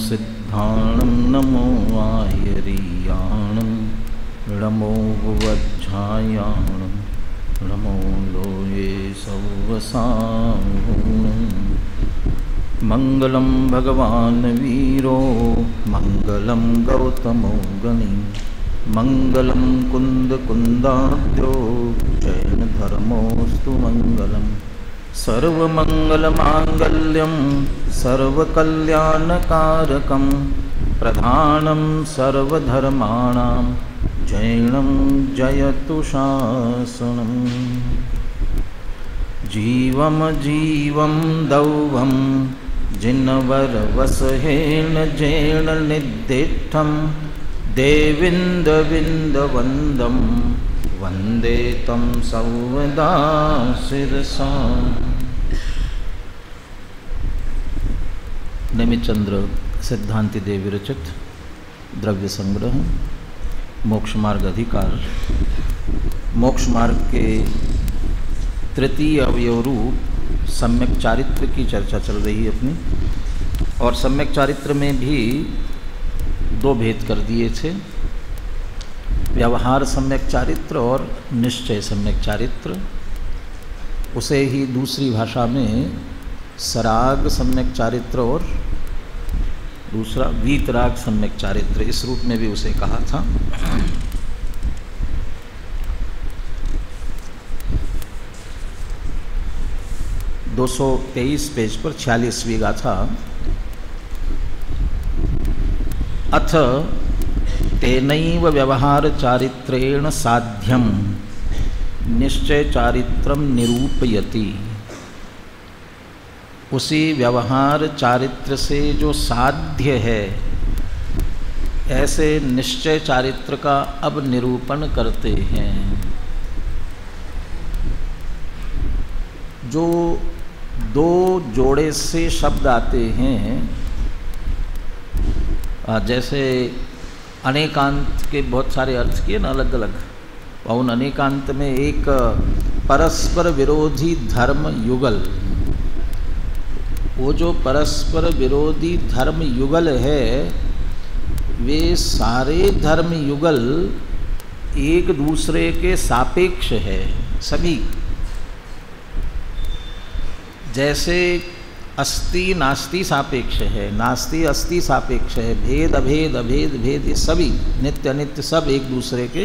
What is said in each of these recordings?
सिद्धाणं नमो आयर्याणं नमो वज्रायाणं नमो लोये सौवसागुणं। मंगलं भगवान् वीरो मंगलं गौतमो गणि मंगलं कुन्दकुन्दाद्यो जैनधर्मोऽस्तु मंगलम्। सर्वमंगलमांगल्यं सर्वकल्याणकारकं प्रधानं सर्वधर्माणां जैनं जयतु शासनम्। जीवं जीवं दौवं जिनवरवसहेन जैन निदिष्टं देविन्दविन्दवन्दं वन्दे तं सर्वदा शिरसा। नेमिचंद्र सिद्धांति देव विरचित द्रव्य संग्रह मोक्ष मार्ग अधिकार। मोक्ष मार्ग के तृतीय अवयव रूप सम्यक चारित्र की चर्चा चल रही है अपनी, और सम्यक चारित्र में भी दो भेद कर दिए थे, व्यवहार सम्यक चारित्र और निश्चय सम्यक चारित्र। उसे ही दूसरी भाषा में सराग सम्यक चारित्र और दूसरा वीतराग सम्यक चारित्र, इस रूप में भी उसे कहा था। 223 पेज पर 46वीं गाथा। अथ तेनैव व्यवहार चारित्रेण साध्यं निश्चय चारित्रं निरूपयति। उसी व्यवहार चारित्र से जो साध्य है ऐसे निश्चय चारित्र का अब निरूपण करते हैं। जो दो जोड़े से शब्द आते हैं, जैसे अनेकांत के बहुत सारे अर्थ किए ना अलग अलग, और उन अनेकांत में एक परस्पर विरोधी धर्म युगल, वो जो परस्पर विरोधी धर्म युगल है वे सारे धर्म युगल एक दूसरे के सापेक्ष है सभी। जैसे अस्ति नास्ति सापेक्ष है, नास्ति अस्ति सापेक्ष है, भेद अभेद अभेद भेद, ये सभी नित्य अनित्य सब एक दूसरे के।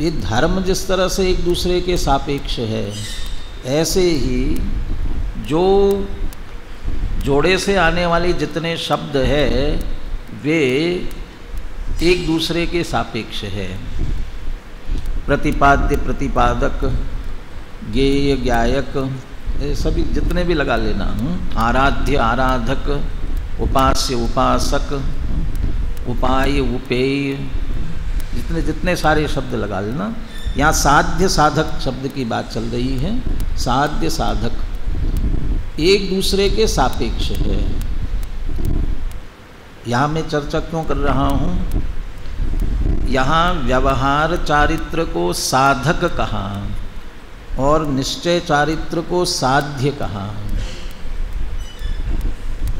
ये धर्म जिस तरह से एक दूसरे के सापेक्ष है, ऐसे ही जो जोड़े से आने वाले जितने शब्द है वे एक दूसरे के सापेक्ष है। प्रतिपाद्य प्रतिपादक, ज्ञेय ज्ञायक, ये सभी जितने भी लगा लेना। आराध्य आराधक, उपास्य उपासक, उपाय उपेय, जितने जितने सारे शब्द लगा लेना। यहाँ साध्य साधक शब्द की बात चल रही है। साध्य साधक एक दूसरे के सापेक्ष है। यहाँ मैं चर्चा क्यों कर रहा हूँ, यहाँ व्यवहार चारित्र को साधक कहा और निश्चय चारित्र को साध्य कहा।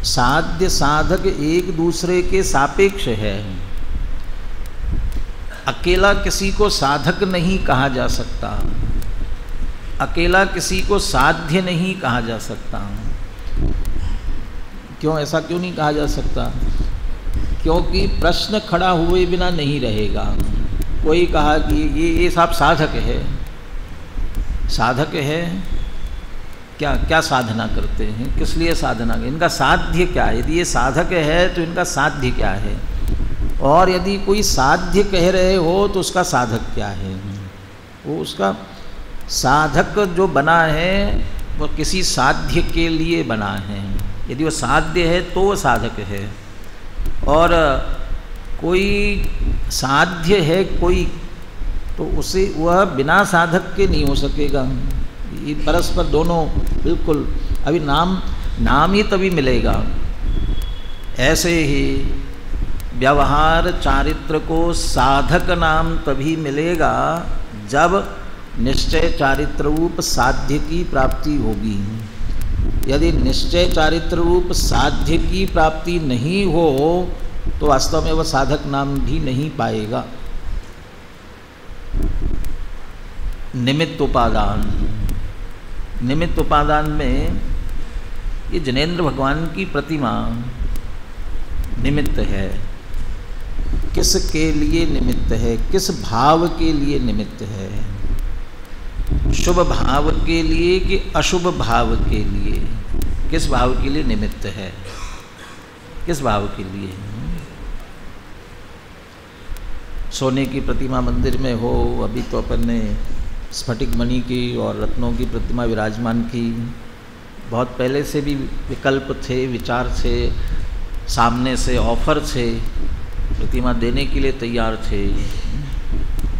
साध्य साधक एक दूसरे के सापेक्ष है। अकेला किसी को साधक नहीं कहा जा सकता, अकेला किसी को साध्य नहीं कहा जा सकता। क्यों, ऐसा क्यों नहीं कहा जा सकता? क्योंकि प्रश्न खड़ा हुए बिना नहीं रहेगा। कोई कहा कि ये सब साधक है, साधक है, क्या क्या साधना करते हैं, किस लिए साधना, इनका साध्य क्या है? यदि ये साधक है तो इनका साध्य क्या है? और यदि कोई साध्य कह रहे हो तो उसका साधक क्या है? वो उसका साधक जो बना है वो किसी साध्य के लिए बना है। यदि वो साध्य है तो वो साधक है, और कोई साध्य है कोई, तो उसे वह बिना साधक के नहीं हो सकेगा। ये परस्पर दोनों बिल्कुल, अभी नाम ही तभी मिलेगा। ऐसे ही व्यवहार चारित्र को साधक नाम तभी मिलेगा जब निश्चय चारित्र रूप साध्य की प्राप्ति होगी। यदि निश्चय चारित्र रूप साध्य की प्राप्ति नहीं हो तो वास्तव में वह साधक नाम भी नहीं पाएगा। निमित्त उपादान, निमित्त उपादान में ये जिनेंद्र भगवान की प्रतिमा निमित्त है। किसके लिए निमित्त है? किस भाव के लिए निमित्त है? शुभ भाव के लिए कि अशुभ भाव के लिए? किस भाव के लिए निमित्त है? किस भाव के लिए? सोने की प्रतिमा मंदिर में हो, अभी तो अपन ने स्फटिक मणि की और रत्नों की प्रतिमा विराजमान की। बहुत पहले से भी विकल्प थे, विचार थे, सामने से ऑफर थे, प्रतिमा देने के लिए तैयार थे,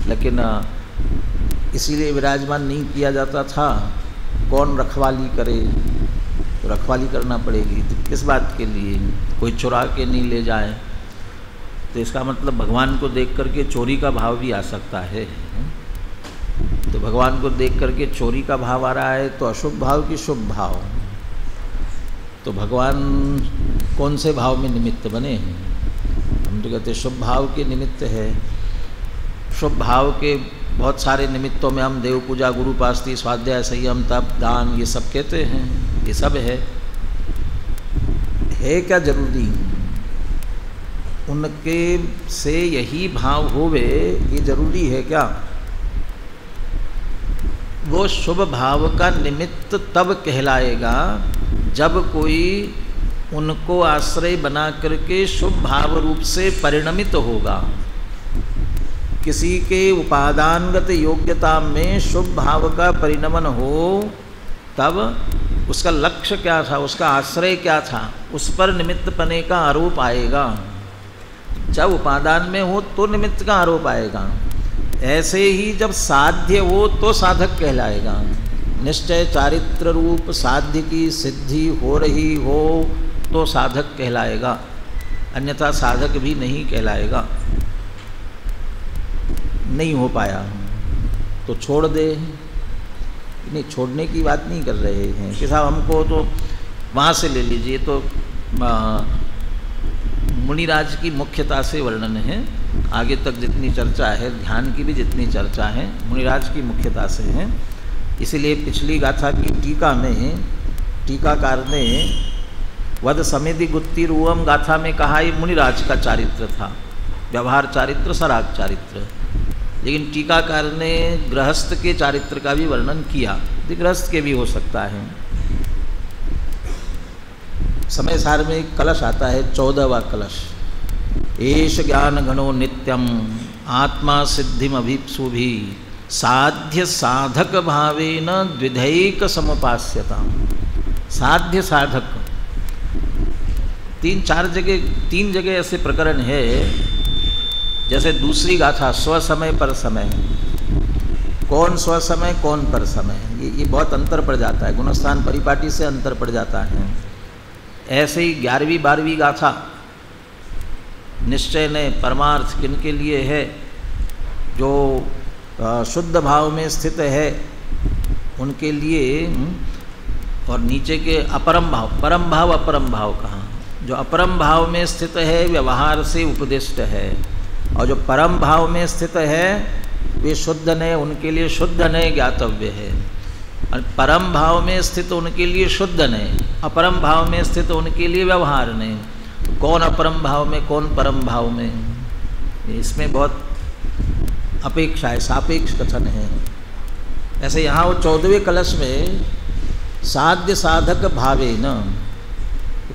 लेकिन इसीलिए विराजमान नहीं किया जाता था। कौन रखवाली करे? तो रखवाली करना पड़ेगी। तो किस बात के लिए? कोई चुरा के नहीं ले जाए। तो इसका मतलब भगवान को देख करके चोरी का भाव भी आ सकता है। तो भगवान को देख करके चोरी का भाव आ रहा है तो अशुभ भाव कि शुभ भाव? तो भगवान कौन से भाव में निमित्त बने हैं? हम तो कहते शुभ भाव के निमित्त है। शुभ भाव के बहुत सारे निमित्तों में हम देव पूजा, गुरु उपासना, स्वाध्याय, संयम, तप, दान ये सब कहते हैं। ये सब है क्या जरूरी? उनके से यही भाव होवे ये जरूरी है क्या? वो शुभ भाव का निमित्त तब कहलाएगा जब कोई उनको आश्रय बना करके शुभ भाव रूप से परिणमित होगा। किसी के उपादानगत योग्यता में शुभ भाव का परिणमन हो तब उसका लक्ष्य क्या था, उसका आश्रय क्या था, उस पर निमित्त पने का आरोप आएगा। जब उपादान में हो तो निमित्त का आरोप आएगा। ऐसे ही जब साध्य हो तो साधक कहलाएगा। निश्चय चारित्र रूप साध्य की सिद्धि हो रही हो तो साधक कहलाएगा, अन्यथा साधक भी नहीं कहलाएगा। नहीं हो पाया तो छोड़ दे। नहीं, छोड़ने की बात नहीं कर रहे हैं कि साहब हमको तो वहाँ से ले लीजिए। तो मुनिराज की मुख्यता से वर्णन है, आगे तक जितनी चर्चा है, ध्यान की भी जितनी चर्चा है, मुनिराज की मुख्यता से है। इसीलिए पिछली गाथा की टीका में टीकाकार ने वद समिधि गुत्ती रूवम गाथा में कहा ये मुनिराज का चारित्र था, व्यवहार चारित्र, सराग चारित्र। लेकिन टीकाकार ने गृहस्थ के चारित्र का भी वर्णन किया, गृहस्थ के भी हो सकता है। समय सार में एक कलश आता है, 14वां कलश। एष ज्ञान गणो नित्यम आत्मा सिद्धिम अभिप्सुभि साध्य साधक भावेन द्विधैक समुपास्यता। साध्य साधक तीन जगह ऐसे प्रकरण है। जैसे दूसरी गाथा स्वसमय पर समय, कौन स्वसमय कौन पर समय, ये बहुत अंतर पड़ जाता है, गुणस्थान परिपाटी से अंतर पड़ जाता है। ऐसे ही 11वीं 12वीं गाथा निश्चय ने परमार्थ किनके लिए है? जो शुद्ध भाव में स्थित है उनके लिए। और नीचे के अपरम भाव, परम भाव अपरम भाव कहाँ? जो अपरम भाव में स्थित है व्यवहार से उपदिष्ट है, और जो परम भाव में स्थित है वे शुद्ध ने, उनके लिए शुद्ध ने ज्ञातव्य है। और परम भाव में स्थित उनके लिए शुद्ध ने, अपरम भाव में स्थित उनके लिए व्यवहार ने। कौन अपरम भाव में, कौन परम भाव में, इसमें बहुत अपेक्षा है, सापेक्ष कथन है। ऐसे यहाँ वो 14वें कलश में साध्य साधक भावे न,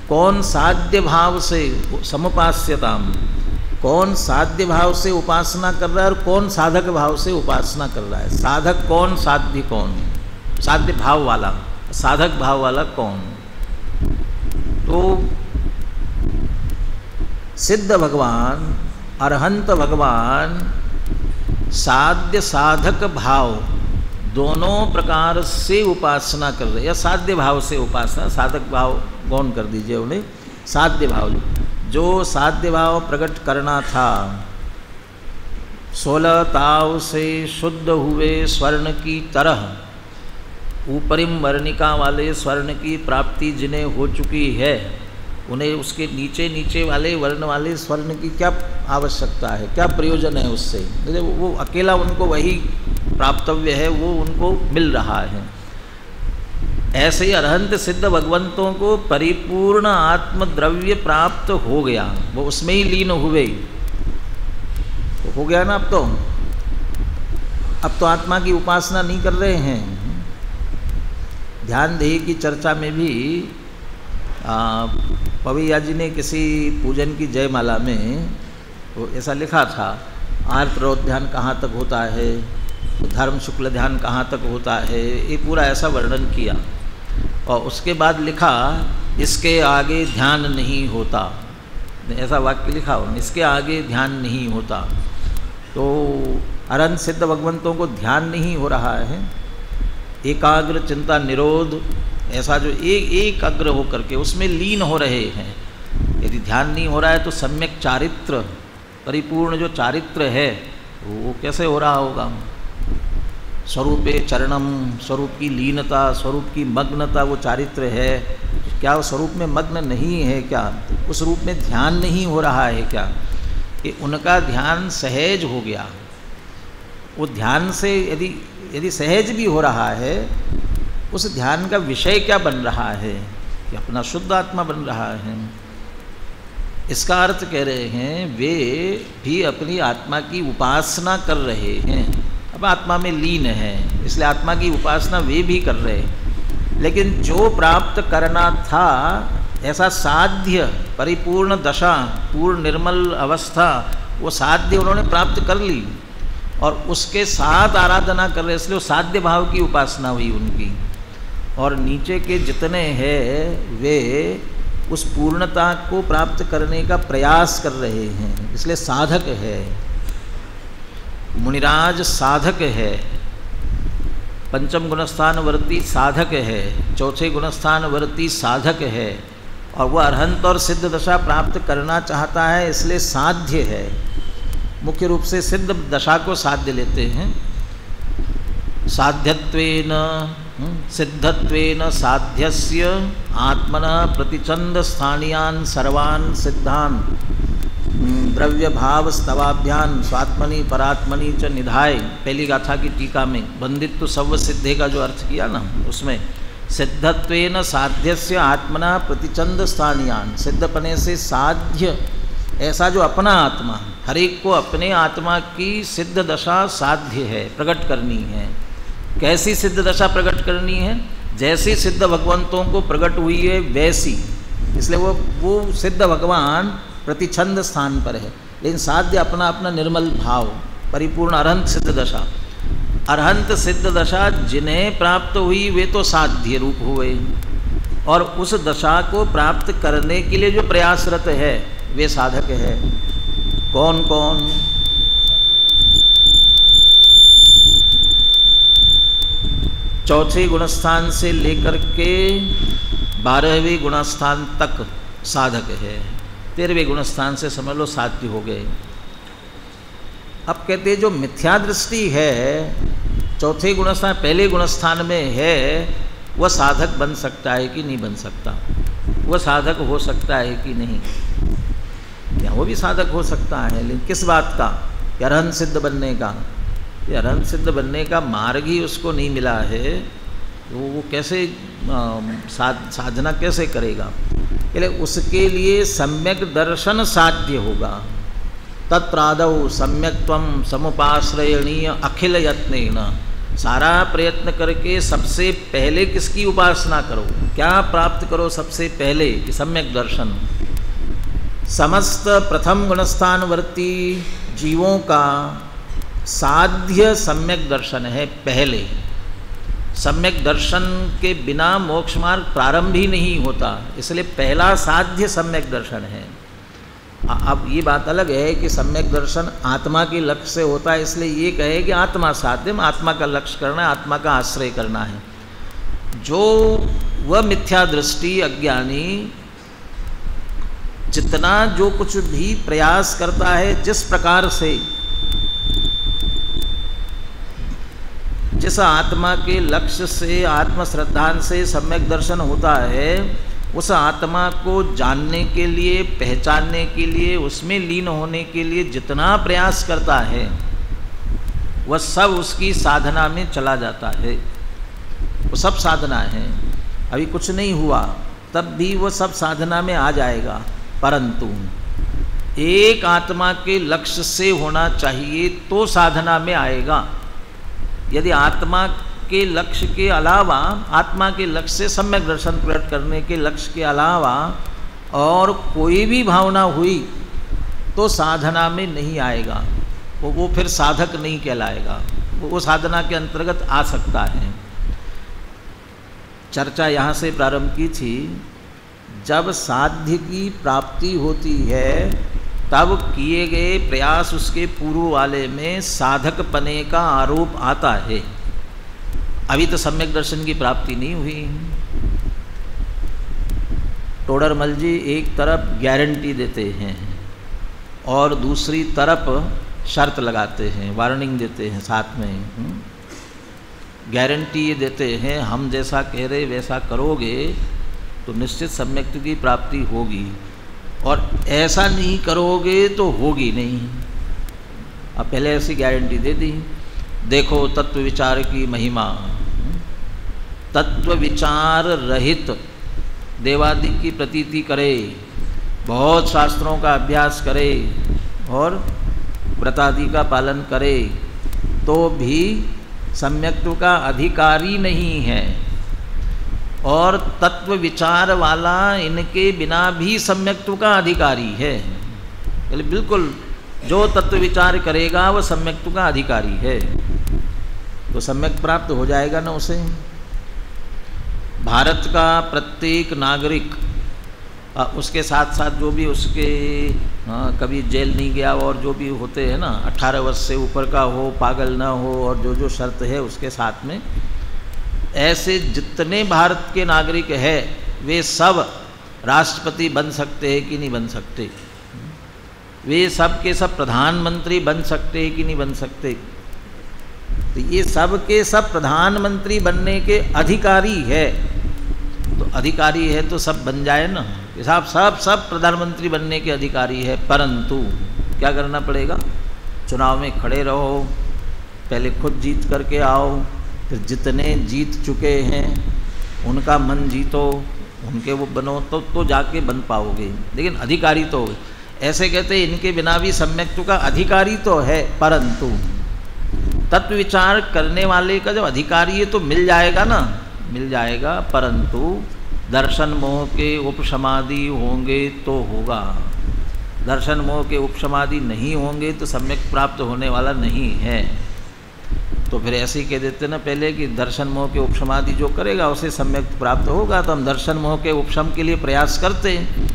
कौन साध्य भाव से समुपास्यताम, कौन साध्य भाव से उपासना कर रहा है और कौन साधक भाव से उपासना कर रहा है। साधक कौन, साध्य कौन? साध्य भाव वाला, साधक भाव वाला कौन? तो सिद्ध भगवान, अरहंत भगवान साध्य साधक भाव दोनों प्रकार से उपासना कर रहे हैं। या साध्य भाव से उपासना, साधक भाव गौण कर दीजिए उन्हें, साध्य भाव जो साध्य भाव प्रकट करना था। 16 ताव से शुद्ध हुए स्वर्ण की तरह ऊपरिम वर्णिका वाले स्वर्ण की प्राप्ति जिन्हें हो चुकी है, उन्हें उसके नीचे नीचे वाले वर्ण वाले स्वर्ण की क्या आवश्यकता है, क्या प्रयोजन है उससे? वो अकेला उनको वही प्राप्तव्य है, वो उनको मिल रहा है। ऐसे ही अरहंत सिद्ध भगवंतों को परिपूर्ण आत्मद्रव्य प्राप्त हो गया, वो उसमें ही लीन हुए, हो गया ना। अब तो आत्मा की उपासना नहीं कर रहे हैं। ध्यान देही की चर्चा में भी पवैया जी ने किसी पूजन की जयमाला में वो ऐसा लिखा था, आर्त ध्यान कहाँ तक होता है, धर्म शुक्ल ध्यान कहाँ तक होता है, ये पूरा ऐसा वर्णन किया। और उसके बाद लिखा, इसके आगे ध्यान नहीं होता, ऐसा वाक्य लिखा उन्होंने, इसके आगे ध्यान नहीं होता। तो अरहंत सिद्ध भगवंतों को ध्यान नहीं हो रहा है, एकाग्र चिंता निरोध, ऐसा जो एक अग्र हो करके उसमें लीन हो रहे हैं। यदि ध्यान नहीं हो रहा है तो सम्यक चारित्र, परिपूर्ण जो चारित्र है वो कैसे हो रहा होगा? स्वरूपे चरणम, स्वरूप की लीनता, स्वरूप की मग्नता वो चारित्र है क्या? वो स्वरूप में मग्न नहीं है क्या? उस रूप में ध्यान नहीं हो रहा है क्या? कि उनका ध्यान सहज हो गया। वो ध्यान से यदि सहज भी हो रहा है, उस ध्यान का विषय क्या बन रहा है? कि अपना शुद्ध आत्मा बन रहा है। इसका अर्थ कह रहे हैं वे भी अपनी आत्मा की उपासना कर रहे हैं, अब आत्मा में लीन है, इसलिए आत्मा की उपासना वे भी कर रहे हैं। लेकिन जो प्राप्त करना था, ऐसा साध्य परिपूर्ण दशा, पूर्ण निर्मल अवस्था, वो साध्य उन्होंने प्राप्त कर ली और उसके साथ आराधना कर रहे, इसलिए वो साध्य भाव की उपासना हुई उनकी। और नीचे के जितने हैं वे उस पूर्णता को प्राप्त करने का प्रयास कर रहे हैं, इसलिए साधक है। मुनिराज साधक है, पंचम गुणस्थानवर्ती साधक है, चौथे गुणस्थानवर्ती साधक है, और वह अरहंत और सिद्ध दशा प्राप्त करना चाहता है, इसलिए साध्य है। मुख्य रूप से सिद्ध दशा को साध्य लेते हैं। साध्यत्वेन सिद्धत्वेन साध्यस्य आत्मनः प्रतिचंद स्थानीयान सर्वान् सिद्धान द्रव्य भाव स्तवाभ्यान स्वात्मनि परात्मनि च निधाय। पहली गाथा की टीका में बंदित्व सव सिद्धे का जो अर्थ किया ना, उसमें सिद्धत्वेन साध्यस्य आत्मना प्रतिचंद स्थानीयान, सिद्धपने से साध्य, ऐसा जो अपना आत्मा, हर एक को अपने आत्मा की सिद्ध दशा साध्य है, प्रकट करनी है। कैसी सिद्ध दशा प्रकट करनी है? जैसी सिद्ध भगवंतों को प्रकट हुई है वैसी, इसलिए वो सिद्ध भगवान प्रतिछंद स्थान पर है, लेकिन साध्य अपना अपना निर्मल भाव, परिपूर्ण अरहंत सिद्ध दशा। अरहंत सिद्ध दशा जिन्हें प्राप्त हुई वे तो साध्य रूप हुए, और उस दशा को प्राप्त करने के लिए जो प्रयासरत है वे साधक है। कौन कौन? चौथे गुणस्थान से लेकर के 12वें गुणस्थान तक साधक है। 13वें गुणस्थान से समझ लो साध्य हो गए। अब कहते हैं जो मिथ्या दृष्टि है चौथे गुणस्थान पहले गुणस्थान में है, वह साधक बन सकता है कि नहीं बन सकता? वह साधक हो सकता है कि नहीं? क्या वो भी साधक हो सकता है, लेकिन किस बात का? कि अरहंत सिद्ध बनने का। ये अरहंत सिद्ध बनने का मार्ग ही उसको नहीं मिला है, तो वो कैसे साधना कैसे करेगा? इसलिए उसके लिए सम्यक दर्शन साध्य होगा। तत्रादौ सम्यक्त्वं समुपाश्रयणीय अखिल यत्नेन, सारा प्रयत्न करके सबसे पहले किसकी उपासना करो, क्या प्राप्त करो सबसे पहले? कि सम्यक दर्शन। समस्त प्रथम गुणस्थानवर्ती जीवों का साध्य सम्यक दर्शन है पहले। सम्यक दर्शन के बिना मोक्ष मार्ग प्रारंभ ही नहीं होता, इसलिए पहला साध्य सम्यक दर्शन है। अब ये बात अलग है कि सम्यक दर्शन आत्मा के लक्ष्य से होता है, इसलिए ये कहे कि आत्मा साध्य, आत्मा का लक्ष्य करना है, आत्मा का आश्रय करना है। जो वह मिथ्या दृष्टि अज्ञानी जितना जो कुछ भी प्रयास करता है, जिस प्रकार से जिस आत्मा के लक्ष्य से, आत्मश्रद्धान से सम्यक दर्शन होता है, उस आत्मा को जानने के लिए, पहचानने के लिए, उसमें लीन होने के लिए जितना प्रयास करता है वह सब उसकी साधना में चला जाता है। वो सब साधना है, अभी कुछ नहीं हुआ तब भी वो सब साधना में आ जाएगा। परंतु एक आत्मा के लक्ष्य से होना चाहिए तो साधना में आएगा। यदि आत्मा के लक्ष्य के अलावा, आत्मा के लक्ष्य से सम्यक दर्शन प्रकट करने के लक्ष्य के अलावा और कोई भी भावना हुई तो साधना में नहीं आएगा, वो फिर साधक नहीं कहलाएगा, वो साधना के अंतर्गत आ सकता है। चर्चा यहाँ से प्रारंभ की थी, जब साध्य की प्राप्ति होती है तब किए गए प्रयास उसके पूर्व वाले में साधक पने का आरोप आता है। अभी तो सम्यक दर्शन की प्राप्ति नहीं हुई। टोडरमल जी एक तरफ गारंटी देते हैं और दूसरी तरफ शर्त लगाते हैं, वार्निंग देते हैं साथ में। गारंटी ये देते हैं, हम जैसा कह रहे वैसा करोगे तो निश्चित सम्यक की प्राप्ति होगी, और ऐसा नहीं करोगे तो होगी नहीं। अब पहले ऐसी गारंटी दे दी। देखो तत्व विचार की महिमा, तत्व विचार रहित देवादिक की प्रतीति करे, बहुत शास्त्रों का अभ्यास करे और व्रतादि का पालन करे तो भी सम्यक्त्व का अधिकारी नहीं है, और तत्व विचार वाला इनके बिना भी सम्यक्त्व का अधिकारी है। बिल्कुल जो तत्व विचार करेगा वह सम्यक्त्व का अधिकारी है, तो सम्यक प्राप्त हो जाएगा ना उसे। भारत का प्रत्येक नागरिक, उसके साथ साथ जो भी उसके कभी जेल नहीं गया और जो भी होते हैं ना, 18 वर्ष से ऊपर का हो, पागल ना हो, और जो जो शर्त है उसके साथ में, ऐसे जितने भारत के नागरिक हैं वे सब राष्ट्रपति बन सकते हैं कि नहीं बन सकते? वे सब के सब प्रधानमंत्री बन सकते हैं कि नहीं बन सकते? तो ये सब के सब प्रधानमंत्री बनने के अधिकारी है, तो अधिकारी है तो सब बन जाए ना। साहब सब प्रधानमंत्री बनने के अधिकारी है, परंतु क्या करना पड़ेगा? चुनाव में खड़े रहो, पहले खुद जीत करके आओ, फिर जितने जीत चुके हैं उनका मन जीतो, उनके वो बनो तो जाके बन पाओगे। लेकिन अधिकारी तो ऐसे कहते इनके बिना भी सम्यक्त्व का अधिकारी तो है, परंतु तत्व विचार करने वाले का जब अधिकारी है तो मिल जाएगा ना, मिल जाएगा, परंतु दर्शन मोह के उपशमादि होंगे तो होगा। दर्शन मोह के उपशमादि नहीं होंगे तो सम्यक प्राप्त होने वाला नहीं है। तो फिर ऐसे ही कह देते ना पहले कि दर्शन मोह के उपशमादि जो करेगा उसे सम्यक प्राप्त होगा, तो हम दर्शन मोह के उपशम के लिए प्रयास करते हैं।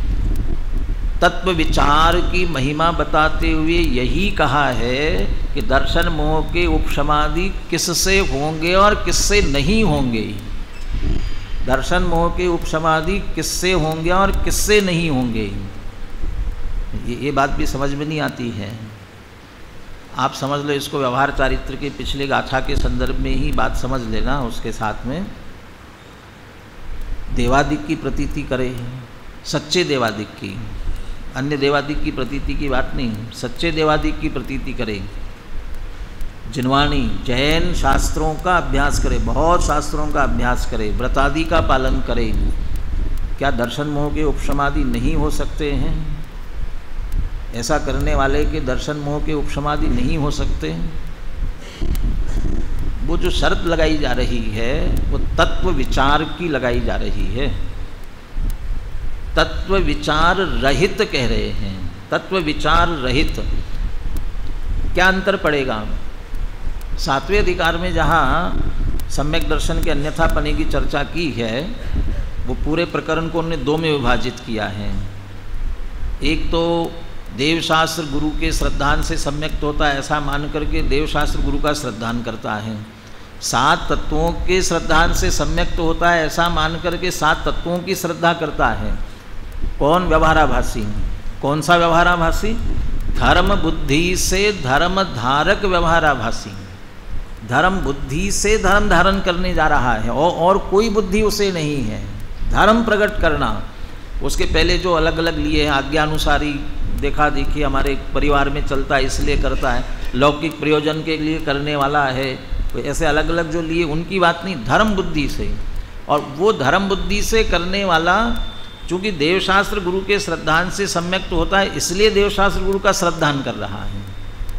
तत्व विचार की महिमा बताते हुए यही कहा है कि दर्शन मोह के उपशमादि किससे होंगे और किससे नहीं होंगे। दर्शन मोह के उपशमादि किससे होंगे और किससे नहीं होंगे, ये बात भी समझ में नहीं आती है। आप समझ लो इसको, व्यवहार चारित्र के पिछले गाथा के संदर्भ में ही बात समझ लेना। उसके साथ में देवादिक की प्रतीति करे, सच्चे देवादिक की, अन्य देवादिक की प्रतीति की बात नहीं, सच्चे देवादिक की प्रतीति करे। जिनवाणी जैन शास्त्रों का अभ्यास करे, बहुत शास्त्रों का अभ्यास करे, व्रतादि का पालन करे। क्या दर्शन मोह के उपशमादि नहीं हो सकते हैं? ऐसा करने वाले के दर्शन मोह के उपशमादि नहीं हो सकते? वो जो शर्त लगाई जा रही है वो तत्व विचार की लगाई जा रही है। तत्व विचार रहित कह रहे हैं, तत्व विचार रहित। क्या अंतर पड़ेगा? 7वें अधिकार में जहाँ सम्यक दर्शन के अन्यथापने की चर्चा की है, वो पूरे प्रकरण को उन्होंने 2 में विभाजित किया है। एक तो देवशास्त्र गुरु के श्रद्धान से सम्यक्त होता है ऐसा मान करके देवशास्त्र गुरु का श्रद्धान करता है। 7 तत्वों के श्रद्धान से सम्यक्त होता है ऐसा मान करके 7 तत्वों की श्रद्धा करता है। कौन? व्यवहाराभासी। कौन सा व्यवहाराभासी? धर्म बुद्धि से धर्म धारक व्यवहाराभासी। धर्म बुद्धि से धर्म धारण करने जा रहा है और कोई बुद्धि उसे नहीं है। धर्म प्रकट करना, उसके पहले जो अलग अलग लिए हैं आज्ञानुसारी, देखा देखी हमारे परिवार में चलता है इसलिए करता है, लौकिक प्रयोजन के लिए करने वाला है, तो ऐसे अलग अलग जो लिए उनकी बात नहीं, धर्म बुद्धि से। और वो धर्म बुद्धि से करने वाला चूँकि देवशास्त्र गुरु के श्रद्धान से सम्यक्त होता है, इसलिए देवशास्त्र गुरु का श्रद्धान कर रहा है।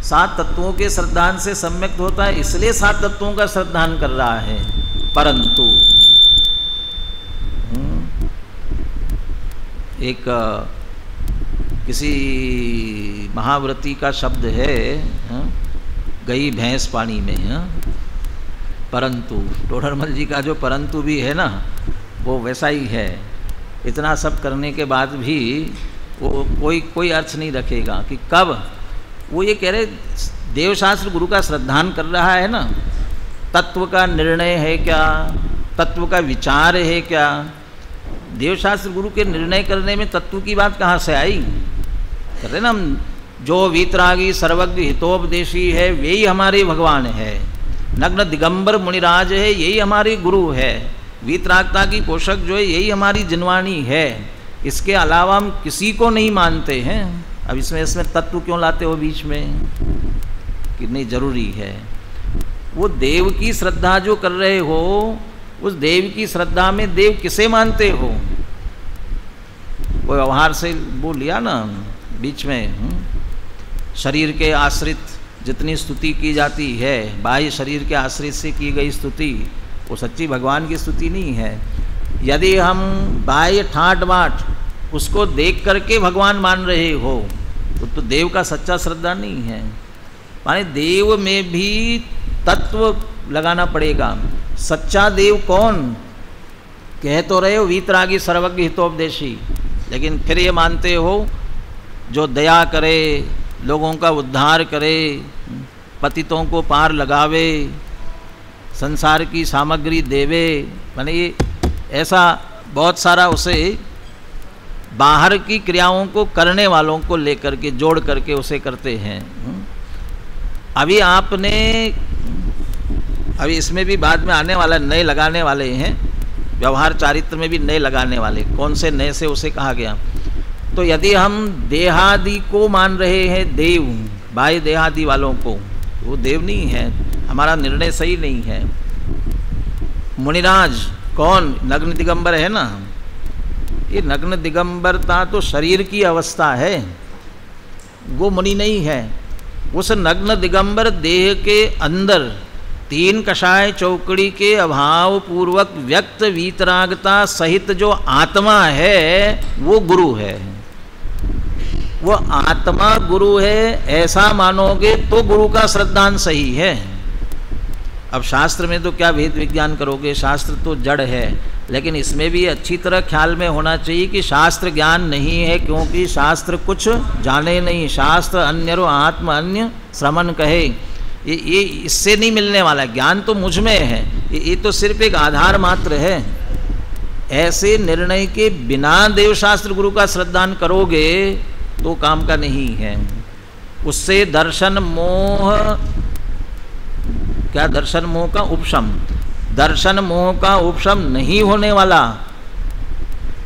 7 तत्वों के श्रद्धान से सम्यक्त होता है, इसलिए 7 तत्वों का श्रद्धान कर रहा है। परंतु एक किसी महाव्रती का शब्द है, गई भैंस पानी में, परंतु टोडरमल जी का जो परंतु भी है ना, वो वैसा ही है। इतना सब करने के बाद भी वो कोई अर्थ नहीं रखेगा कि कब वो ये कह रहे देवशास्त्र गुरु का श्रद्धान कर रहा है ना, तत्व का निर्णय है क्या, तत्व का विचार है क्या? देवशास्त्र गुरु के निर्णय करने में तत्व की बात कहाँ से आई? कहते ना हम, जो वीतरागी सर्वज्ञ हितोपदेशी है वही हमारे भगवान है, नग्न दिगंबर मुनिराज है यही हमारे गुरु है, वीतरागता की पोषक जो है यही हमारी जिनवाणी है, इसके अलावा हम किसी को नहीं मानते हैं। अब इसमें तत्व क्यों लाते हो बीच में? कितनी जरूरी है। वो देव की श्रद्धा जो कर रहे हो, उस देव की श्रद्धा में देव किसे मानते हो? वो व्यवहार से वो लिया ना बीच में, शरीर के आश्रित जितनी स्तुति की जाती है, बाह्य शरीर के आश्रित से की गई स्तुति वो सच्ची भगवान की स्तुति नहीं है। यदि हम बाह्य ठाट बाट उसको देख करके भगवान मान रहे हो तो देव का सच्चा श्रद्धा नहीं है। माने देव में भी तत्व लगाना पड़ेगा। सच्चा देव कौन? कह तो रहे हो वीतरागी सर्वज्ञ हितोपदेशी, लेकिन फिर ये मानते हो जो दया करे, लोगों का उद्धार करे, पतितों को पार लगावे, संसार की सामग्री देवे, माने ये ऐसा बहुत सारा उसे बाहर की क्रियाओं को करने वालों को लेकर के जोड़ करके उसे करते हैं। अभी आपने, अभी इसमें भी बाद में आने वाला नए लगाने वाले हैं, व्यवहार चारित्र में भी नए लगाने वाले। कौन से नए से उसे कहा गया? तो यदि हम देहादि को मान रहे हैं देव, बाह्य देहादि वालों को, वो देव नहीं है, हमारा निर्णय सही नहीं है। मुनिराज कौन? नग्न दिगंबर है ना। ये नग्न दिगंबरता तो शरीर की अवस्था है, वो मुनि नहीं है। उस नग्न दिगंबर देह के अंदर 3 कषाय चौकड़ी के अभाव पूर्वक व्यक्त वीतरागता सहित जो आत्मा है वो गुरु है। वो आत्मा गुरु है ऐसा मानोगे तो गुरु का श्रद्धान सही है। अब शास्त्र में तो क्या वेद विज्ञान करोगे, शास्त्र तो जड़ है, लेकिन इसमें भी अच्छी तरह ख्याल में होना चाहिए कि शास्त्र ज्ञान नहीं है, क्योंकि शास्त्र कुछ जाने नहीं। शास्त्र अन्यरो आत्म अन्य श्रमण कहे, ये इससे नहीं मिलने वाला। ज्ञान तो मुझ में है, ये तो सिर्फ एक आधार मात्र है। ऐसे निर्णय के बिना देवशास्त्र गुरु का श्रद्धान करोगे तो काम का नहीं है। उससे दर्शन मोह, क्या दर्शन मोह का उपशम, दर्शन मोह का उपशम नहीं होने वाला।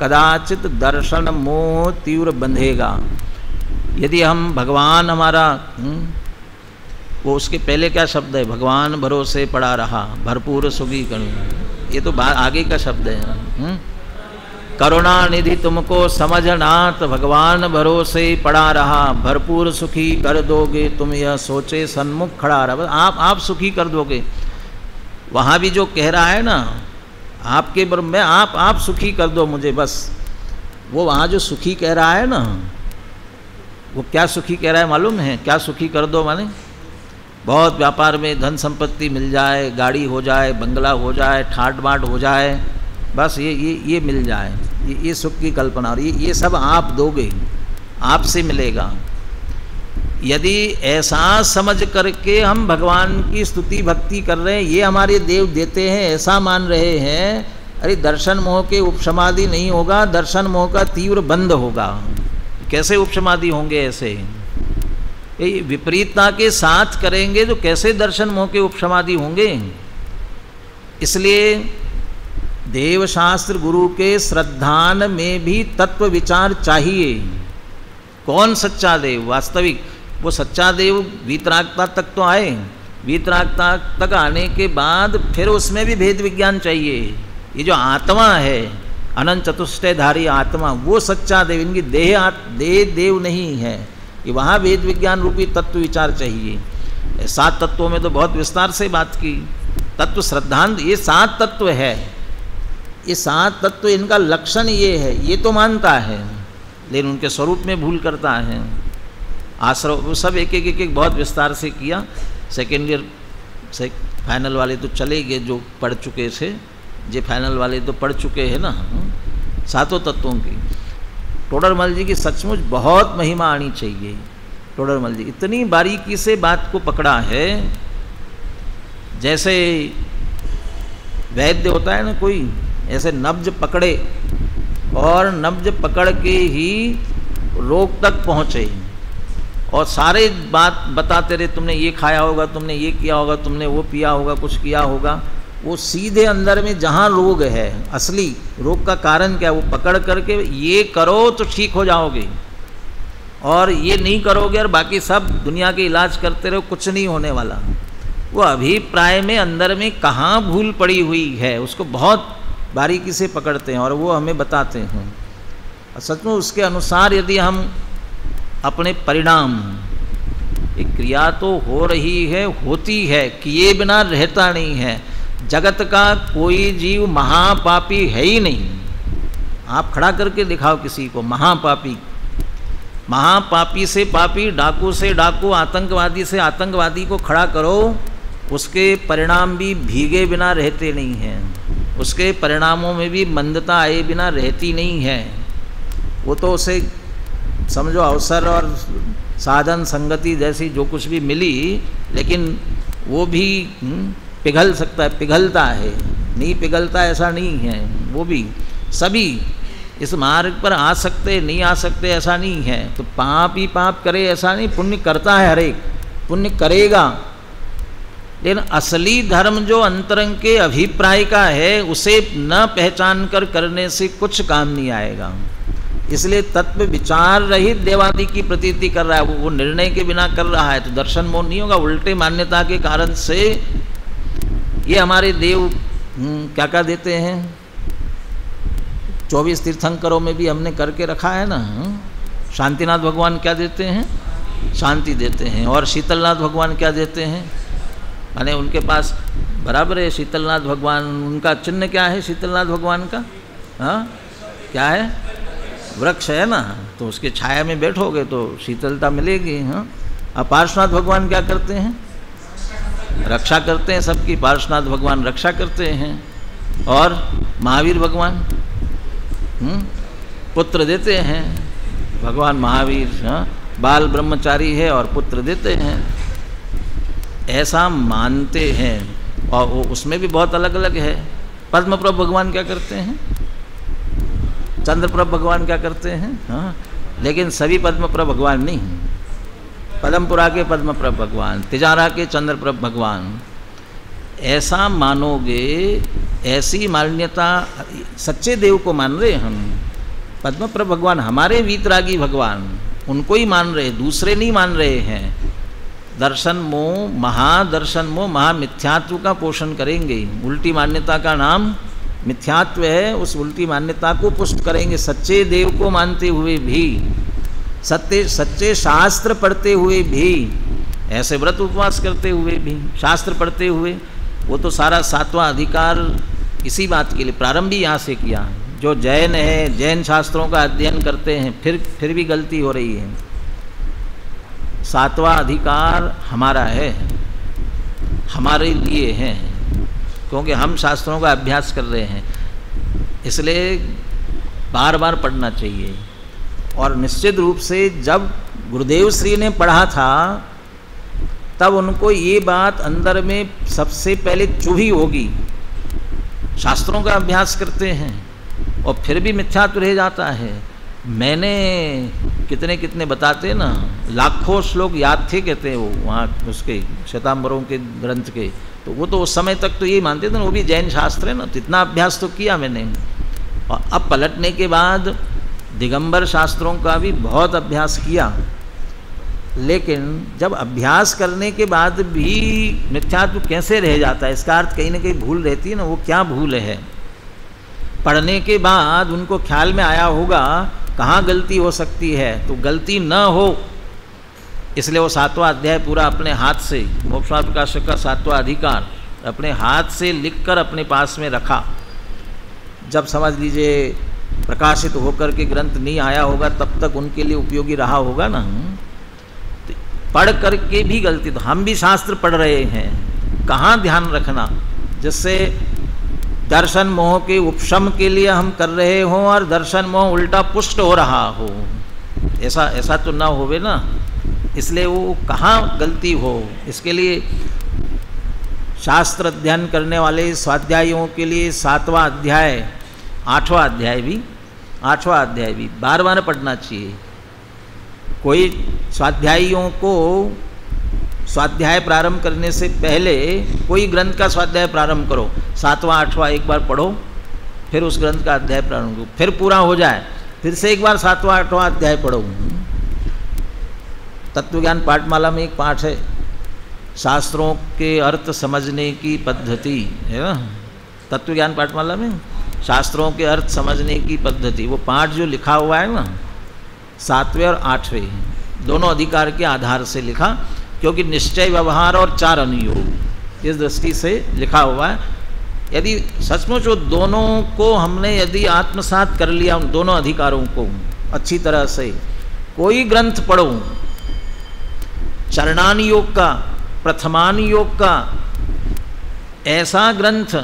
कदाचित दर्शन मोह तीव्र बंधेगा। यदि हम भगवान हमारा, वो उसके पहले क्या शब्द है? भगवान भरोसे पड़ा रहा भरपूर सुखी करूँ, ये तो आगे का शब्द है। करुणा निधि तुमको समझनाथ, भगवान भरोसे पड़ा रहा भरपूर सुखी कर दोगे तुम, यह सोचे सन्मुख खड़ा रहा। आप सुखी कर दोगे। वहाँ भी जो कह रहा है ना, आपके में आप सुखी कर दो मुझे बस, वो वहाँ जो सुखी कह रहा है ना, वो क्या सुखी कह रहा है मालूम है? क्या सुखी कर दो माने? बहुत व्यापार में धन संपत्ति मिल जाए, गाड़ी हो जाए, बंगला हो जाए, ठाट बाट हो जाए, बस ये मिल जाए, ये सुख की कल्पना। और ये सब आप दोगे, आपसे मिलेगा। यदि ऐसा समझ करके हम भगवान की स्तुति भक्ति कर रहे हैं, ये हमारे देव देते हैं, ऐसा मान रहे हैं, अरे दर्शन मोह के उपशमादि नहीं होगा, दर्शन मोह का तीव्र बंध होगा। कैसे उपशमादि होंगे ऐसे? ये विपरीतता के साथ करेंगे तो कैसे दर्शन मोह के उपशमादि होंगे। इसलिए देवशास्त्र गुरु के श्रद्धान में भी तत्व विचार चाहिए। कौन सच्चा देव वास्तविक, वो सच्चा देव वीतरागता तक तो आए, वीतरागता तक आने के बाद फिर उसमें भी भेद विज्ञान चाहिए। ये जो आत्मा है अनंत चतुष्टयधारी आत्मा, वो सच्चा देव, इनकी देह देव नहीं है, ये वहाँ वेद विज्ञान रूपी तत्व विचार चाहिए। 7 तत्वों में तो बहुत विस्तार से बात की। तत्व श्रद्धांत, ये 7 तत्व है, ये 7 तत्व, इनका लक्षण ये है, ये तो मानता है लेकिन उनके स्वरूप में भूल करता है। आश्रव वो सब एक एक बहुत विस्तार से किया। सेकेंड ईयर से फाइनल वाले तो चले गए जो पढ़ चुके थे, जे फाइनल वाले तो पढ़ चुके हैं ना 7 तत्वों की। टोडरमल जी की सचमुच बहुत महिमा आनी चाहिए। टोडरमल जी इतनी बारीकी से बात को पकड़ा है, जैसे वैद्य होता है ना कोई, ऐसे नब्ज पकड़े और नब्ज पकड़ के ही रोग तक पहुँचे और सारे बात बताते रहे, तुमने ये खाया होगा, तुमने ये किया होगा, तुमने वो पिया होगा, कुछ किया होगा। वो सीधे अंदर में जहाँ रोग है, असली रोग का कारण क्या है, वो पकड़ करके ये करो तो ठीक हो जाओगे और ये नहीं करोगे और बाकी सब दुनिया के इलाज करते रहो, कुछ नहीं होने वाला। वो अभिप्राय में अंदर में कहाँ भूल पड़ी हुई है उसको बहुत बारीकी से पकड़ते हैं और वो हमें बताते हैं। और सचमुच उसके अनुसार यदि हम अपने परिणाम, एक क्रिया तो हो रही है, होती है, किए बिना रहता नहीं है। जगत का कोई जीव महापापी है ही नहीं। आप खड़ा करके दिखाओ किसी को महापापी, महापापी से पापी, डाकू से डाकू, आतंकवादी से आतंकवादी को खड़ा करो, उसके परिणाम भी भीगे बिना रहते नहीं हैं, उसके परिणामों में भी मंदता आए बिना रहती नहीं है। वो तो उसे समझो अवसर और साधन संगति जैसी जो कुछ भी मिली, लेकिन वो भी पिघल सकता है, पिघलता है, नहीं पिघलता ऐसा नहीं है। वो भी सभी इस मार्ग पर आ सकते, नहीं आ सकते ऐसा नहीं है। तो पाप ही पाप करे ऐसा नहीं, पुण्य करता है, हर एक पुण्य करेगा। लेकिन असली धर्म जो अंतरंग के अभिप्राय का है, उसे न पहचान कर करने से कुछ काम नहीं आएगा। इसलिए तत्व विचार रहित देवादि की प्रतीति कर रहा है, वो निर्णय के बिना कर रहा है, तो दर्शन मोह नहीं होगा। उल्टे मान्यता के कारण से ये हमारे देव क्या क्या देते हैं, 24 तीर्थंकरों में भी हमने करके रखा है ना। शांतिनाथ भगवान क्या देते हैं, शांति देते हैं। और शीतलनाथ भगवान क्या देते हैं, माने उनके पास बराबर है शीतलनाथ भगवान, उनका चिन्ह क्या है शीतलनाथ भगवान का, हाँ क्या है, वृक्ष है ना, तो उसके छाया में बैठोगे तो शीतलता मिलेगी। हाँ, अब पार्श्वनाथ भगवान क्या करते हैं, रक्षा करते हैं सबकी, पार्श्वनाथ भगवान रक्षा करते हैं। और महावीर भगवान पुत्र देते हैं, भगवान महावीर हाँ बाल ब्रह्मचारी है और पुत्र देते हैं, ऐसा मानते हैं। और वो उसमें भी बहुत अलग अलग है। पद्मप्रभ भगवान क्या करते हैं, चंद्रप्रभ भगवान क्या करते हैं, हाँ, लेकिन सभी पद्मप्रभ भगवान नहीं, पदमपुरा के पद्मप्रभ भगवान, तिजारा के चंद्रप्रभ भगवान। ऐसा मानोगे, ऐसी मान्यता, सच्चे देव को मान रहे हम, पद्मप्रभ भगवान हमारे वीतरागी भगवान, उनको ही मान रहे, दूसरे नहीं मान रहे हैं। दर्शन मोह, महादर्शन मोह, महामिथ्यात्व का पोषण करेंगे। उल्टी मान्यता का नाम मिथ्यात्व है, उस उल्टी मान्यता को पुष्ट करेंगे। सच्चे देव को मानते हुए भी, सच्चे शास्त्र पढ़ते हुए भी, ऐसे व्रत उपवास करते हुए भी, शास्त्र पढ़ते हुए, वो तो सारा 7वां अधिकार इसी बात के लिए प्रारंभ ही यहाँ से किया। जो जैन है, जैन शास्त्रों का अध्ययन करते हैं, फिर भी गलती हो रही है। 7वां अधिकार हमारा है, हमारे लिए है, क्योंकि हम शास्त्रों का अभ्यास कर रहे हैं, इसलिए बार बार पढ़ना चाहिए। और निश्चित रूप से जब गुरुदेव श्री ने पढ़ा था, तब उनको ये बात अंदर में सबसे पहले चुभी होगी। शास्त्रों का अभ्यास करते हैं और फिर भी मिथ्यात्व रह जाता है, मैंने कितने कितने बताते ना, लाखों श्लोक याद थे कहते हैं वो वहाँ उसके श्वेतांबरों के ग्रंथ के। तो वो तो उस समय तक तो यही मानते थे ना, वो भी जैन शास्त्र है ना, तो इतना अभ्यास तो किया मैंने। और अब पलटने के बाद दिगंबर शास्त्रों का भी बहुत अभ्यास किया, लेकिन जब अभ्यास करने के बाद भी मिथ्यात्व कैसे रह जाता है, इसका अर्थ कहीं ना कहीं भूल रहती है ना। वो क्या भूल है? पढ़ने के बाद उनको ख्याल में आया होगा कहाँ गलती हो सकती है, तो गलती न हो इसलिए वो 7वां अध्याय पूरा अपने हाथ से, मोक्षमार्ग प्रकाशक का 7वां अधिकार अपने हाथ से लिखकर अपने पास में रखा। जब समझ लीजिए प्रकाशित होकर के ग्रंथ नहीं आया होगा तब तक उनके लिए उपयोगी रहा होगा ना। तो पढ़ करके भी गलती, तो हम भी शास्त्र पढ़ रहे हैं, कहाँ ध्यान रखना जिससे दर्शन मोह के उपशम के लिए हम कर रहे हों और दर्शन मोह उल्टा पुष्ट हो रहा हो, ऐसा तो ना होवे ना। इसलिए वो कहाँ गलती हो, इसके लिए शास्त्र अध्ययन करने वाले स्वाध्यायियों के लिए 7वां अध्याय 8वां अध्याय भी बार बार पढ़ना चाहिए। कोई स्वाध्यायियों को स्वाध्याय प्रारंभ करने से पहले कोई ग्रंथ का स्वाध्याय प्रारंभ करो, 7वां 8वां एक बार पढ़ो, फिर उस ग्रंथ का अध्याय प्रारंभ करो, फिर पूरा हो जाए फिर से एक बार 7वां 8वां अध्याय पढ़ो। तत्वज्ञान पाठमाला में एक पाठ है, शास्त्रों के अर्थ समझने की पद्धति, है ना। तत्वज्ञान पाठमाला में शास्त्रों के अर्थ समझने की पद्धति, वो पाठ जो लिखा हुआ है ना 7वें और 8वें दोनों अधिकार के आधार से लिखा, क्योंकि निश्चय व्यवहार और 4 अनुयोग इस दृष्टि से लिखा हुआ है। यदि सचमुच वो दोनों को हमने यदि आत्मसात कर लिया, उन दोनों अधिकारों को अच्छी तरह से, कोई ग्रंथ पढ़ो, चरणान योग का, प्रथमान योग का, ऐसा ग्रंथ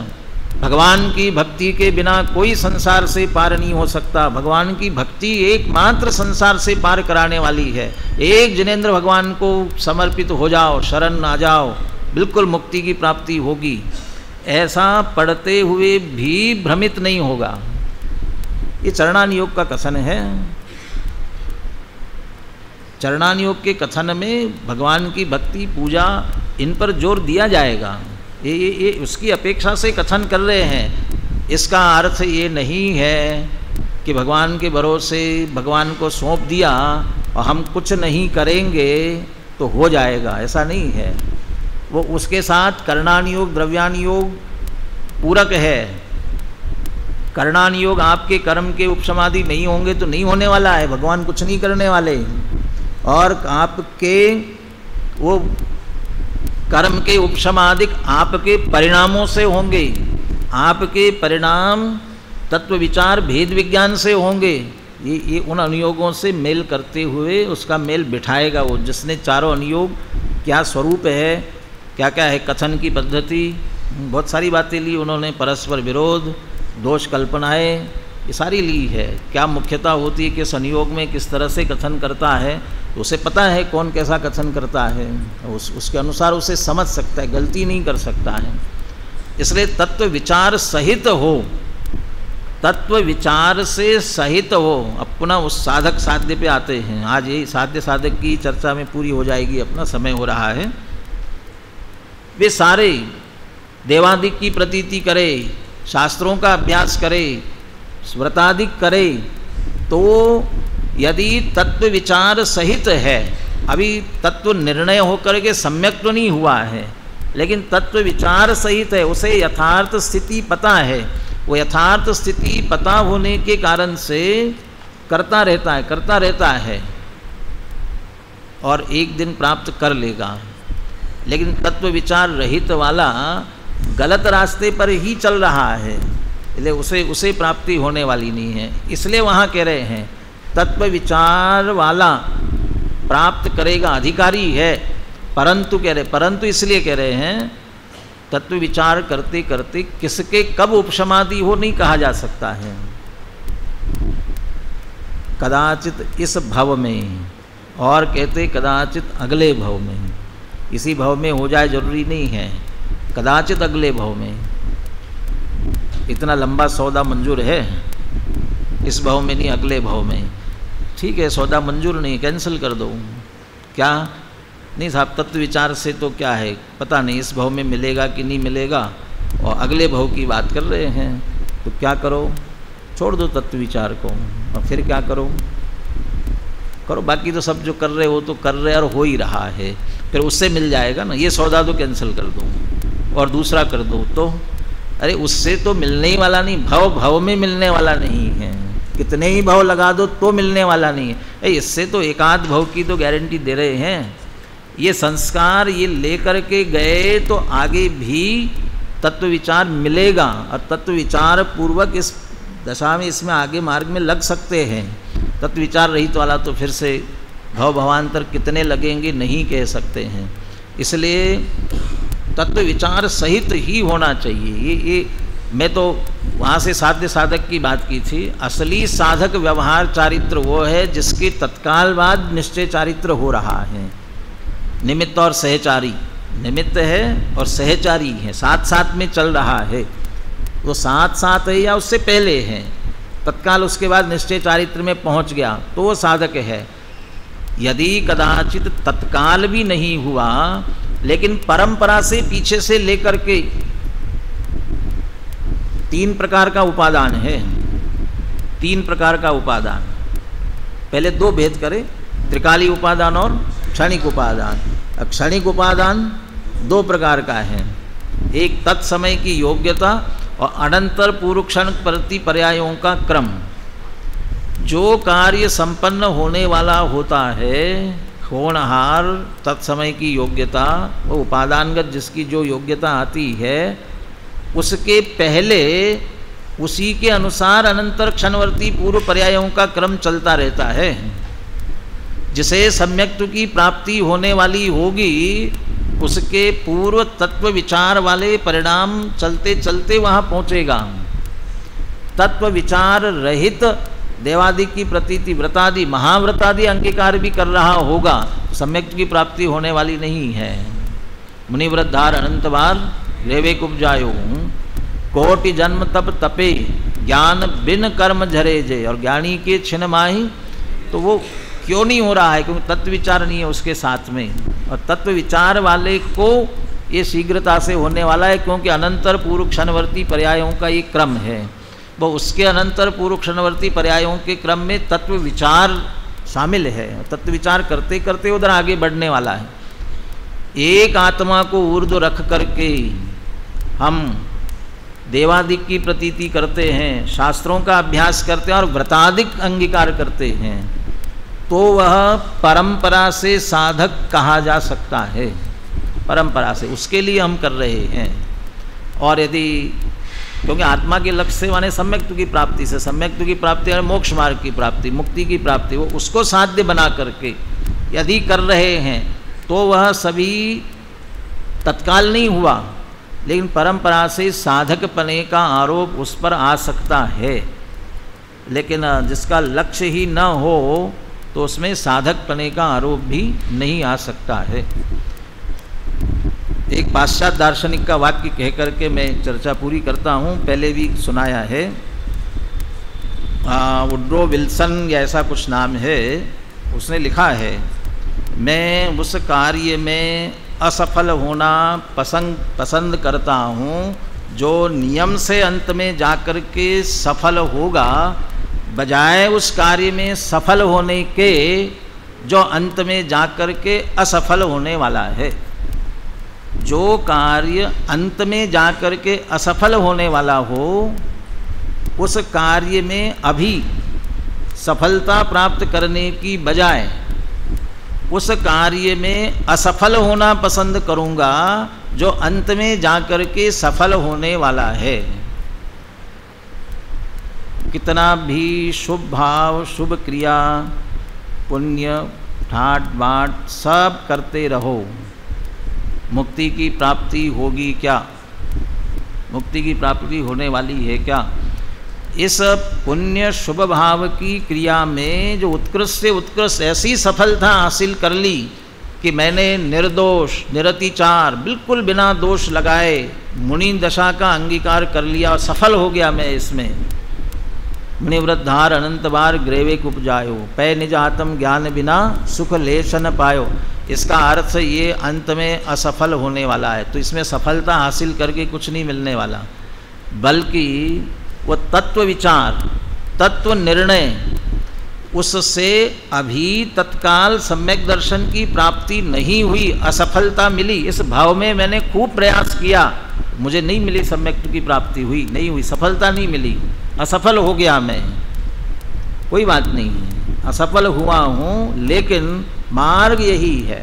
भगवान की भक्ति के बिना कोई संसार से पार नहीं हो सकता। भगवान की भक्ति एकमात्र संसार से पार कराने वाली है। एक जिनेंद्र भगवान को समर्पित हो जाओ, शरण आ जाओ, बिल्कुल मुक्ति की प्राप्ति होगी। ऐसा पढ़ते हुए भी भ्रमित नहीं होगा। ये चरणान योग का कथन है। चरणान योग के कथन में भगवान की भक्ति, पूजा, इन पर जोर दिया जाएगा। ये उसकी अपेक्षा से कथन कर रहे हैं। इसका अर्थ ये नहीं है कि भगवान के भरोसे भगवान को सौंप दिया और हम कुछ नहीं करेंगे तो हो जाएगा, ऐसा नहीं है। वो उसके साथ करणान योग, द्रव्यान योग पूरक है। करणान योग आपके कर्म के उपसमाधि नहीं होंगे तो नहीं होने वाला है, भगवान कुछ नहीं करने वाले। और आपके वो कर्म के उपसमादिक आपके परिणामों से होंगे। आपके परिणाम तत्व विचार भेद विज्ञान से होंगे। ये उन अनुयोगों से मेल करते हुए उसका मेल बिठाएगा वो, जिसने चारों अनुयोग क्या स्वरूप है, क्या क्या है कथन की पद्धति, बहुत सारी बातें ली उन्होंने। परस्पर विरोध, दोष कल्पनाएँ, ये सारी ली है। क्या मुख्यता होती है किस अनुयोग में, किस तरह से कथन करता है, तो उसे पता है कौन कैसा कथन करता है, उसके अनुसार उसे समझ सकता है, गलती नहीं कर सकता है। इसलिए तत्व विचार सहित हो, तत्व विचार से सहित हो। अब पुनः उस साधक साध्य पे आते हैं। आज ये साध्य साधक की चर्चा में पूरी हो जाएगी, अपना समय हो रहा है। वे सारे देवादिक की प्रतीति करे, शास्त्रों का अभ्यास करे, व्रतादिक करे, तो यदि तत्व विचार सहित है, अभी तत्व निर्णय होकर के सम्यक तो नहीं हुआ है, लेकिन तत्व विचार सहित है, उसे यथार्थ स्थिति पता है। वो यथार्थ स्थिति पता होने के कारण से करता रहता है और एक दिन प्राप्त कर लेगा। लेकिन तत्व विचार रहित वाला गलत रास्ते पर ही चल रहा है, इसलिए उसे प्राप्ति होने वाली नहीं है। इसलिए वहाँ कह रहे हैं तत्व विचार वाला प्राप्त करेगा, अधिकारी है। परंतु इसलिए कह रहे हैं तत्व विचार करते करते किसके कब उपसमाधि हो नहीं कहा जा सकता है। कदाचित इस भव में, और कहते कदाचित अगले भव में। इसी भव में हो जाए जरूरी नहीं है, कदाचित अगले भव में। इतना लंबा सौदा मंजूर है, इस भव में नहीं अगले भव में। ठीक है सौदा मंजूर नहीं, कैंसिल कर दो। क्या नहीं साहब, तत्व विचार से तो क्या है, पता नहीं इस भाव में मिलेगा कि नहीं मिलेगा, और अगले भाव की बात कर रहे हैं, तो क्या करो, छोड़ दो तत्व विचार को, और फिर क्या करो, बाकी तो सब जो कर रहे हो तो कर रहे और हो ही रहा है, फिर उससे मिल जाएगा ना, ये सौदा तो कैंसिल कर दो और दूसरा कर दो। तो अरे उससे तो मिलने ही वाला नहीं, भव में मिलने वाला नहीं है, कितने ही भाव लगा दो तो मिलने वाला नहीं है। इससे तो एकाध भाव की तो गारंटी दे रहे हैं। ये संस्कार ये लेकर के गए तो आगे भी तत्व विचार मिलेगा, और तत्व विचार पूर्वक इस दशा में इसमें आगे मार्ग में लग सकते हैं। तत्व विचार रहित वाला तो फिर से भवांतर कितने लगेंगे नहीं कह सकते हैं। इसलिए तत्व विचार सहित ही होना चाहिए। ये मैं तो वहाँ से साध्य साधक की बात की थी। असली साधक व्यवहार चारित्र वो है जिसके तत्काल बाद निश्चय चारित्र हो रहा है। निमित्त और सहचारी, निमित्त है और सहचारी है, साथ साथ में चल रहा है। वो साथ साथ है या उससे पहले है, तत्काल उसके बाद निश्चय चारित्र में पहुंच गया तो वो साधक है। यदि कदाचित तत्काल भी नहीं हुआ लेकिन परंपरा से पीछे से लेकर के 3 प्रकार का उपादान है, 3 प्रकार का उपादान। पहले 2 भेद करें, त्रिकाली उपादान और क्षणिक उपादान। क्षणिक उपादान 2 प्रकार का है, एक तत्समय की योग्यता और अनंतर पूर्व क्षण प्रति पर्यायों का क्रम। जो कार्य संपन्न होने वाला होता है, होनहार तत्समय की योग्यता, वो उपादानगत जिसकी जो योग्यता आती है, उसके पहले उसी के अनुसार अनंतर क्षणवर्ती पूर्व पर्यायों का क्रम चलता रहता है। जिसे सम्यक्त्व की प्राप्ति होने वाली होगी उसके पूर्व तत्व विचार वाले परिणाम चलते चलते वहाँ पहुँचेगा। तत्व विचार रहित देवादि की प्रतीति, व्रतादि, महाव्रतादि अंगीकार भी कर रहा होगा, सम्यक्त्व की प्राप्ति होने वाली नहीं है। मुनिव्रतधार अनंत बार रेवेक उपजायो, कोटि जन्म तप तपे, ज्ञान बिन कर्म झरे जे, और ज्ञानी के छिन माही। तो वो क्यों नहीं हो रहा है? क्योंकि तत्व विचार नहीं है उसके साथ में, और तत्व विचार वाले को ये शीघ्रता से होने वाला है, क्योंकि अनंतर पूर्व क्षणवर्ती पर्यायों का ये क्रम है। वो उसके अनंतर पूर्व क्षणवर्ती पर्यायों के क्रम में तत्व विचार शामिल है। तत्व विचार करते करते उधर आगे बढ़ने वाला है। एक आत्मा को ऊर्ध्व रख करके हम देवादिक की प्रतीति करते हैं, शास्त्रों का अभ्यास करते हैं और व्रतादिक अंगीकार करते हैं, तो वह परंपरा से साधक कहा जा सकता है। परंपरा से, उसके लिए हम कर रहे हैं। और यदि, क्योंकि आत्मा के लक्ष्य से माने सम्यक्त्व की प्राप्ति से, सम्यक्त्व की प्राप्ति है मोक्ष मार्ग की प्राप्ति, मुक्ति की प्राप्ति, वो उसको साध्य बना करके यदि कर रहे हैं तो वह सभी तत्काल नहीं हुआ, लेकिन परंपरा से साधक पने का आरोप उस पर आ सकता है। लेकिन जिसका लक्ष्य ही न हो तो उसमें साधक पने का आरोप भी नहीं आ सकता है। एक पाश्चात्य दार्शनिक का वाक्य कह करके मैं चर्चा पूरी करता हूँ, पहले भी सुनाया है। वुड्रो विल्सन या ऐसा कुछ नाम है, उसने लिखा है, मैं उस कार्य में असफल होना पसंद करता हूँ जो नियम से अंत में जाकर के सफल होगा, बजाय उस कार्य में सफल होने के जो अंत में जाकर के असफल होने वाला है। जो कार्य अंत में जाकर के असफल होने वाला हो, उस कार्य में अभी सफलता प्राप्त करने की बजाय उस कार्य में असफल होना पसंद करूँगा जो अंत में जाकर के सफल होने वाला है। कितना भी शुभ भाव, शुभ क्रिया, पुण्य, ठाट बाट सब करते रहो, मुक्ति की प्राप्ति होगी क्या? मुक्ति की प्राप्ति होने वाली है क्या? इस पुण्य शुभ भाव की क्रिया में जो उत्कृष्ट से उत्कृष्ट ऐसी सफलता हासिल कर ली कि मैंने निर्दोष, निरतिचार, बिल्कुल बिना दोष लगाए मुनि दशा का अंगीकार कर लिया और सफल हो गया मैं इसमें, मुनिवृद्धार अनंत बार ग्रेवे उपजायो, पै निज आत्म ज्ञान बिना सुख लेश न पायो। इसका अर्थ ये अंत में असफल होने वाला है। तो इसमें सफलता हासिल करके कुछ नहीं मिलने वाला, बल्कि वो तत्व विचार, तत्व निर्णय, उससे अभी तत्काल सम्यक दर्शन की प्राप्ति नहीं हुई, असफलता मिली। इस भाव में मैंने खूब प्रयास किया, मुझे नहीं मिली, सम्यक की प्राप्ति हुई नहीं हुई, सफलता नहीं मिली, असफल हो गया मैं। कोई बात नहीं है, असफल हुआ हूँ, लेकिन मार्ग यही है,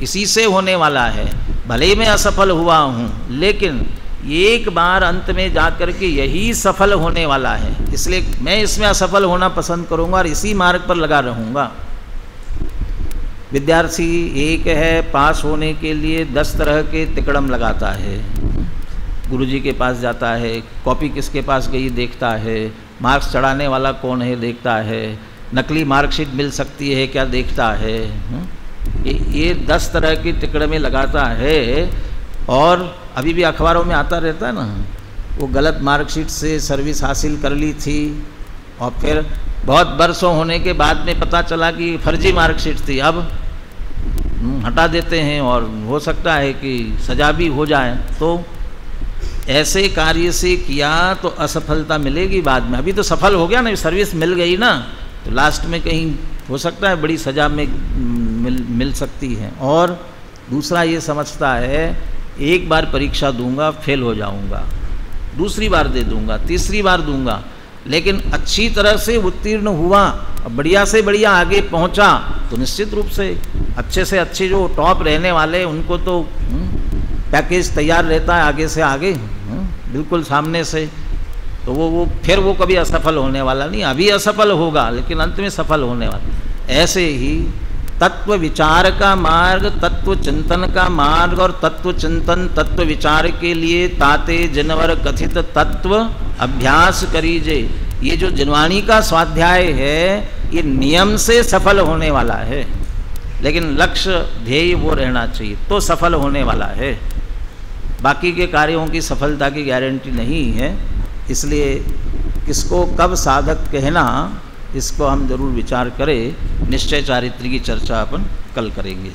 इसी से होने वाला है। भले ही मैं असफल हुआ हूँ, लेकिन एक बार अंत में जाकर के यही सफल होने वाला है, इसलिए मैं इसमें असफल होना पसंद करूँगा और इसी मार्ग पर लगा रहूँगा। विद्यार्थी एक है, पास होने के लिए 10 तरह के तिकड़म लगाता है। गुरुजी के पास जाता है, कॉपी किसके पास गई देखता है, मार्क्स चढ़ाने वाला कौन है देखता है, नकली मार्कशीट मिल सकती है क्या देखता है। ये 10 तरह की तिकड़में लगाता है। और अभी भी अखबारों में आता रहता है ना, वो गलत मार्कशीट से सर्विस हासिल कर ली थी और फिर बहुत बरसों होने के बाद में पता चला कि फर्जी मार्कशीट थी, अब हटा देते हैं और हो सकता है कि सजा भी हो जाए। तो ऐसे कार्य से किया तो असफलता मिलेगी बाद में। अभी तो सफल हो गया ना, सर्विस मिल गई ना, तो लास्ट में कहीं हो सकता है बड़ी सजा में मिल सकती है। और दूसरा ये समझता है एक बार परीक्षा दूंगा फेल हो जाऊंगा, दूसरी बार दे दूंगा, तीसरी बार दूंगा, लेकिन अच्छी तरह से उत्तीर्ण हुआ और बढ़िया से बढ़िया आगे पहुंचा तो निश्चित रूप से अच्छे जो टॉप रहने वाले उनको तो पैकेज तैयार रहता है आगे से आगे, बिल्कुल सामने से। तो वो फिर वो कभी असफल होने वाला नहीं, अभी असफल होगा लेकिन अंत में सफल होने वाला। ऐसे ही तत्व विचार का मार्ग, तत्व चिंतन का मार्ग और तत्व चिंतन तत्व विचार के लिए ताते जिनवर कथित तत्व अभ्यास करीजे। ये जो जिनवाणी का स्वाध्याय है ये नियम से सफल होने वाला है, लेकिन लक्ष्य ध्येय वो रहना चाहिए तो सफल होने वाला है। बाकी के कार्यों की सफलता की गारंटी नहीं है, इसलिए किसको कब साधक कहना इसको हम जरूर विचार करें। निश्चय चारित्र की चर्चा अपन कल करेंगे।